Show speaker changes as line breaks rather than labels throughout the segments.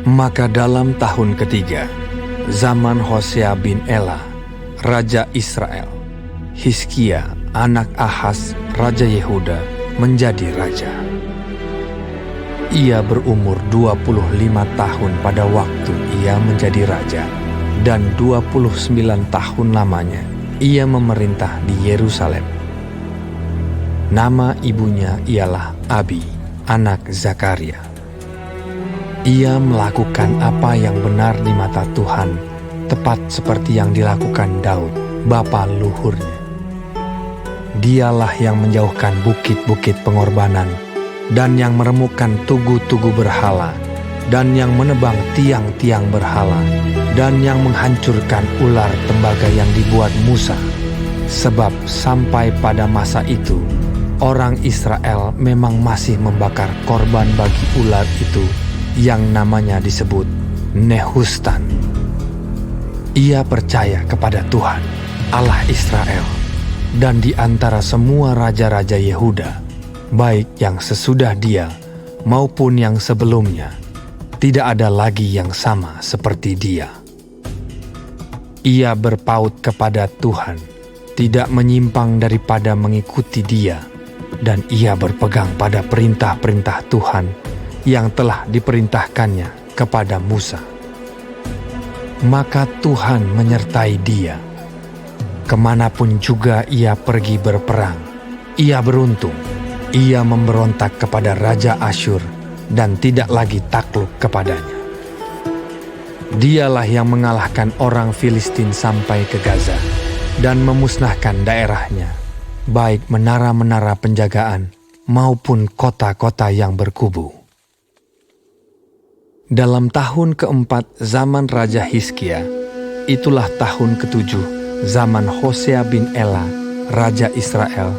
Maka dalam tahun ketiga, zaman Hosea bin Ela, Raja Israel, Hizkia, anak Ahaz, Raja Yehuda, menjadi raja. Ia berumur 25 tahun pada waktu ia menjadi raja, dan 29 tahun lamanya ia memerintah di Yerusalem. Nama ibunya ialah Abi, anak Zakaria. Ia melakukan apa yang benar di mata Tuhan, tepat seperti yang dilakukan Daud, bapa luhurnya. Dialah yang menjauhkan bukit-bukit pengorbanan, dan yang meremukkan tugu-tugu berhala, dan yang menebang tiang-tiang berhala, dan yang menghancurkan ular tembaga yang dibuat Musa. Sebab sampai pada masa itu, orang Israel memang masih membakar korban bagi ular itu, yang namanya disebut Nehustan. Ia percaya kepada Tuhan, Allah Israel, dan di antara semua raja-raja Yehuda, baik yang sesudah dia maupun yang sebelumnya, tidak ada lagi yang sama seperti dia. Ia berpaut kepada Tuhan, tidak menyimpang daripada mengikuti dia, dan ia berpegang pada perintah-perintah Tuhan yang telah diperintahkannya kepada Musa. Maka Tuhan menyertai dia. Kemanapun juga ia pergi berperang, ia beruntung. Ia memberontak kepada Raja Asyur dan tidak lagi takluk kepadanya. Dialah yang mengalahkan orang Filistin sampai ke Gaza dan memusnahkan daerahnya, baik menara-menara penjagaan maupun kota-kota yang berkubu. Dalam tahun keempat zaman Raja Hizkia, itulah tahun ketujuh zaman Hosea bin Ela, Raja Israel,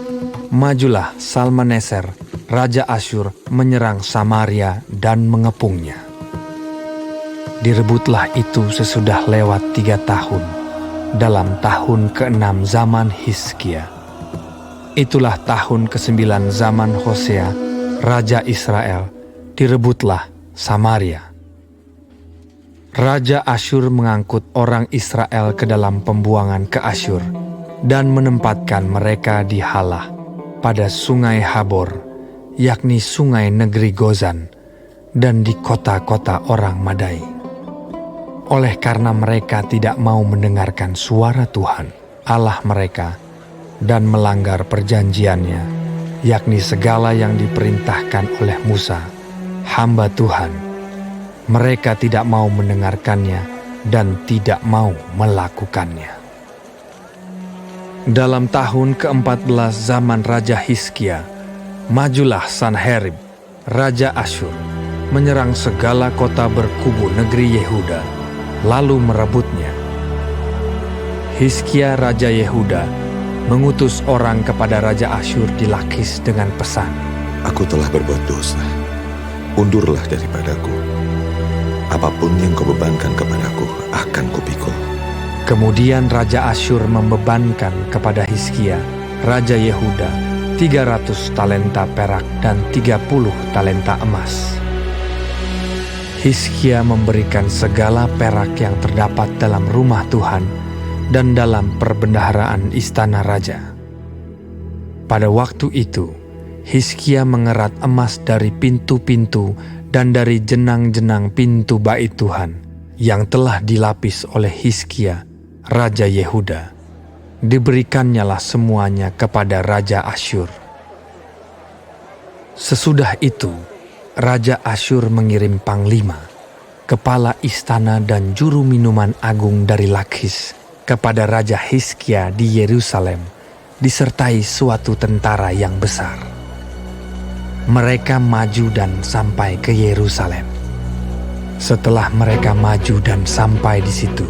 majulah Salmaneser, Raja Asyur, menyerang Samaria dan mengepungnya. Direbutlah itu sesudah lewat 3 tahun, dalam tahun ke-6 zaman Hizkia. Itulah tahun ke-9 zaman Hosea, Raja Israel, direbutlah Samaria. Raja Asyur mengangkut orang Israel ke dalam pembuangan ke Asyur dan menempatkan mereka di Halah pada sungai Habor, yakni sungai negeri Gozan, dan di kota-kota orang Madai. Oleh karena mereka tidak mau mendengarkan suara Tuhan, Allah mereka, dan melanggar perjanjiannya, yakni segala yang diperintahkan oleh Musa, hamba Tuhan. Mereka tidak mau mendengarkannya dan tidak mau melakukannya. Dalam tahun ke-14 zaman Raja Hizkia, majulah Sanherib, Raja Asyur, menyerang segala kota berkubu negeri Yehuda, lalu merebutnya. Hizkia Raja Yehuda mengutus orang kepada Raja Asyur di Lakis dengan pesan,
"Aku telah berbuat dosa, undurlah daripadaku. Apapun yang kau bebankan kepadaku akan kupikul."
Kemudian Raja Asyur membebankan kepada Hizkia, Raja Yehuda, 300 talenta perak dan 30 talenta emas. Hizkia memberikan segala perak yang terdapat dalam rumah Tuhan dan dalam perbendaharaan istana raja. Pada waktu itu, Hizkia mengerat emas dari pintu-pintu dan dari jenang-jenang pintu bait Tuhan yang telah dilapis oleh Hizkia, Raja Yehuda. Diberikannya semuanya kepada Raja Asyur. Sesudah itu, Raja Asyur mengirim panglima, kepala istana dan juru minuman agung dari Lakis kepada Raja Hizkia di Yerusalem, disertai suatu tentara yang besar. Mereka maju dan sampai ke Yerusalem. Setelah mereka maju dan sampai di situ,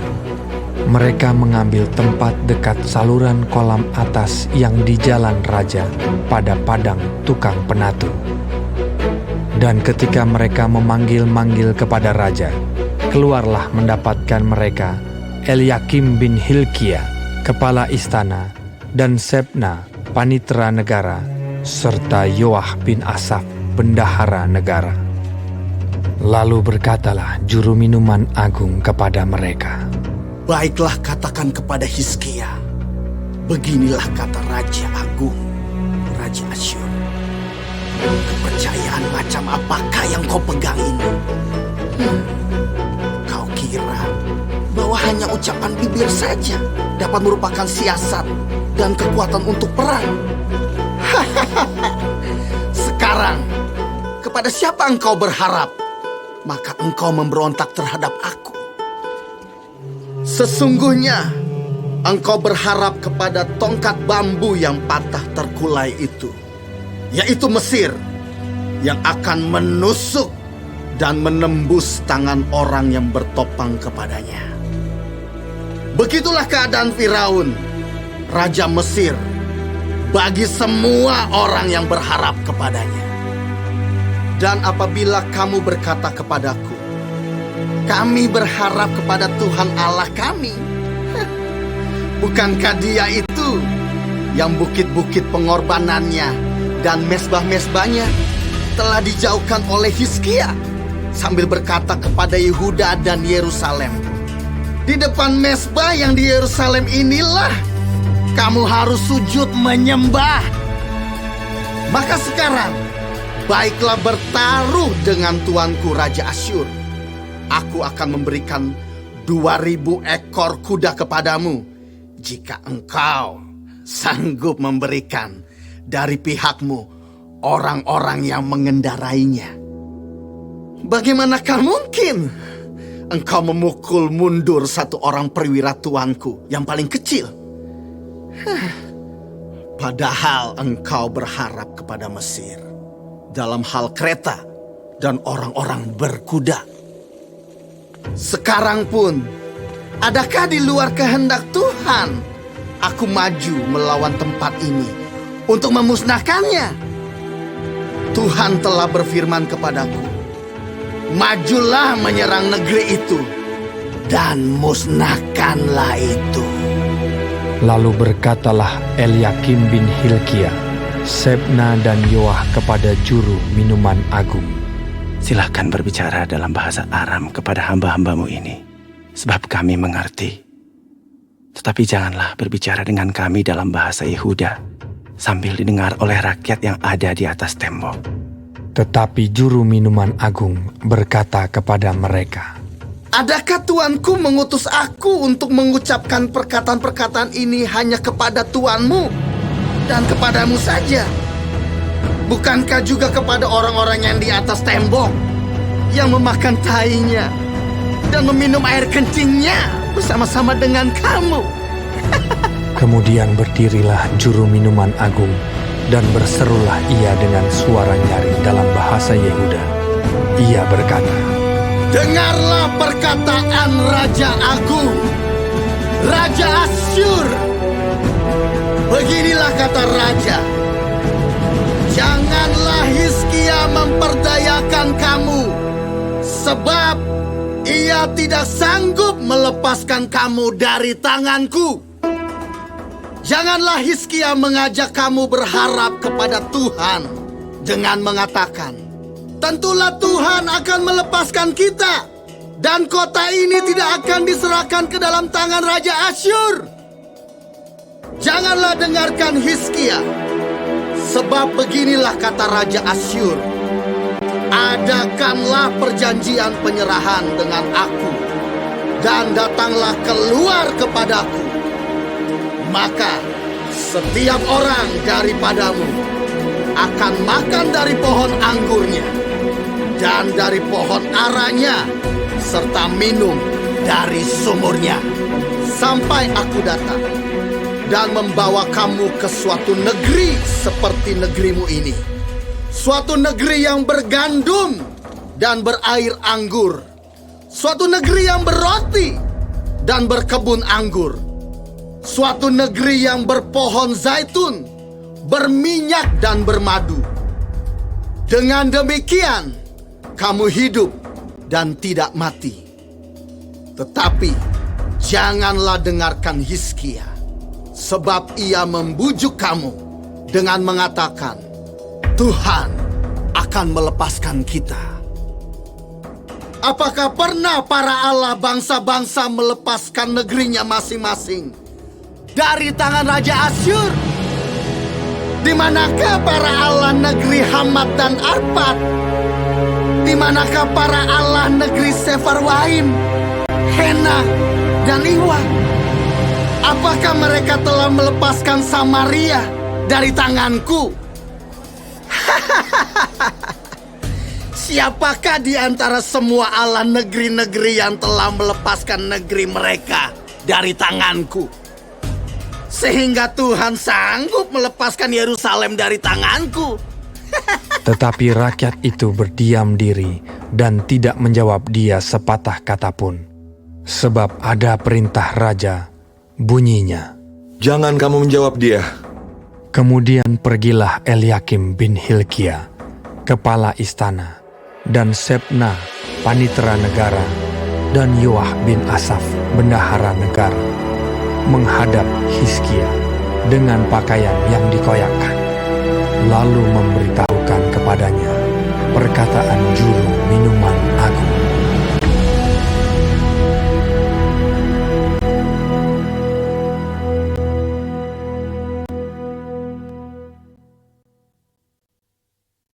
mereka mengambil tempat dekat saluran kolam atas yang di jalan raja pada padang tukang penatu. Dan ketika mereka memanggil-manggil kepada raja, keluarlah mendapatkan mereka Eliakim bin Hilkia, kepala istana, dan Sebna, panitera negara, serta Yoah bin Asaf, bendahara negara. Lalu berkatalah juru minuman agung kepada mereka,
Baiklah, katakan kepada Hizkia, beginilah kata Raja Agung, Raja Asyur. Kepercayaan macam apakah yang kau pegang ini? Kau kira bahwa hanya ucapan bibir saja dapat merupakan siasat dan kekuatan untuk perang? Sekarang, kepada siapa engkau berharap? Maka engkau memberontak terhadap aku. Sesungguhnya, engkau berharap kepada tongkat bambu yang patah terkulai itu, yaitu Mesir, yang akan menusuk dan menembus tangan orang yang bertopang kepadanya. Begitulah keadaan Firaun, Raja Mesir, bagi semua orang yang berharap kepadanya. Dan apabila kamu berkata kepadaku, kami berharap kepada Tuhan Allah kami, bukankah Dia itu yang bukit-bukit pengorbanannya dan mesbah-mesbahnya telah dijauhkan oleh Hizkia, sambil berkata kepada Yehuda dan Yerusalem, di depan mesbah yang di Yerusalem inilah kamu harus sujud menyembah. Maka sekarang, baiklah bertaruh dengan tuanku Raja Asyur. Aku akan memberikan 2.000 ekor kuda kepadamu, jika engkau sanggup memberikan dari pihakmu orang-orang yang mengendarainya. Bagaimanakah mungkin engkau memukul mundur satu orang perwira tuanku yang paling kecil? Padahal engkau berharap kepada Mesir dalam hal kereta dan orang-orang berkuda. Sekarang pun, adakah di luar kehendak Tuhan aku maju melawan tempat ini untuk memusnahkannya? Tuhan telah berfirman kepadaku, majulah menyerang negeri itu dan musnahkanlah itu.
Lalu berkatalah Eliakim bin Hilkia, Sebna dan Yoah kepada juru minuman agung,
Silakan berbicara dalam bahasa Aram kepada hamba-hambamu ini, sebab kami mengerti. Tetapi janganlah berbicara dengan kami dalam bahasa Yehuda, sambil didengar oleh rakyat yang ada di atas tembok.
Tetapi juru minuman agung berkata kepada mereka,
Adakah tuanku mengutus aku untuk mengucapkan perkataan-perkataan ini hanya kepada tuanmu dan kepadamu saja? Bukankah juga kepada orang-orang yang di atas tembok, yang memakan tainya dan meminum air kencingnya bersama-sama dengan kamu?
Kemudian berdirilah juru minuman agung, dan berserulah ia dengan suara nyaring dalam bahasa Yehuda. Ia berkata,
Dengarlah perkataan Raja Agung, Raja Asyur. Beginilah kata Raja, janganlah Hizkia memperdayakan kamu, sebab ia tidak sanggup melepaskan kamu dari tanganku. Janganlah Hizkia mengajak kamu berharap kepada Tuhan dengan mengatakan, tentulah Tuhan akan melepaskan kita, dan kota ini tidak akan diserahkan ke dalam tangan Raja Asyur. Janganlah dengarkan Hizkia, sebab beginilah kata Raja Asyur, adakanlah perjanjian penyerahan dengan aku, dan datanglah keluar kepadaku. Maka setiap orang daripadamu akan makan dari pohon anggurnya dan dari pohon aranya, serta minum dari sumurnya, sampai aku datang dan membawa kamu ke suatu negeri seperti negerimu ini, suatu negeri yang bergandum dan berair anggur, suatu negeri yang berroti dan berkebun anggur, suatu negeri yang berpohon zaitun, berminyak dan bermadu. Dengan demikian, kamu hidup dan tidak mati. Tetapi janganlah dengarkan Hizkia, sebab ia membujuk kamu dengan mengatakan, Tuhan akan melepaskan kita. Apakah pernah para Allah bangsa-bangsa melepaskan negerinya masing-masing dari tangan Raja Asyur? Di manakah para Allah negeri Hamat dan Arpad? Di manakah para Allah negeri Sefarwaim, Hena, dan Iwa? Apakah mereka telah melepaskan Samaria dari tanganku? Siapakah di antara semua Allah negeri-negeri yang telah melepaskan negeri mereka dari tanganku? Sehingga Tuhan sanggup melepaskan Yerusalem dari tanganku.
Tetapi rakyat itu berdiam diri dan tidak menjawab dia sepatah kata pun. Sebab ada perintah raja, bunyinya,
Jangan kamu menjawab dia.
kemudian pergilah Eliakim bin Hilkia, kepala istana, dan Sebna, panitera negara, dan Yoah bin Asaf, bendahara negara, menghadap Hizkia dengan pakaian yang dikoyakkan, lalu memberitahukan kepadanya perkataan juru minuman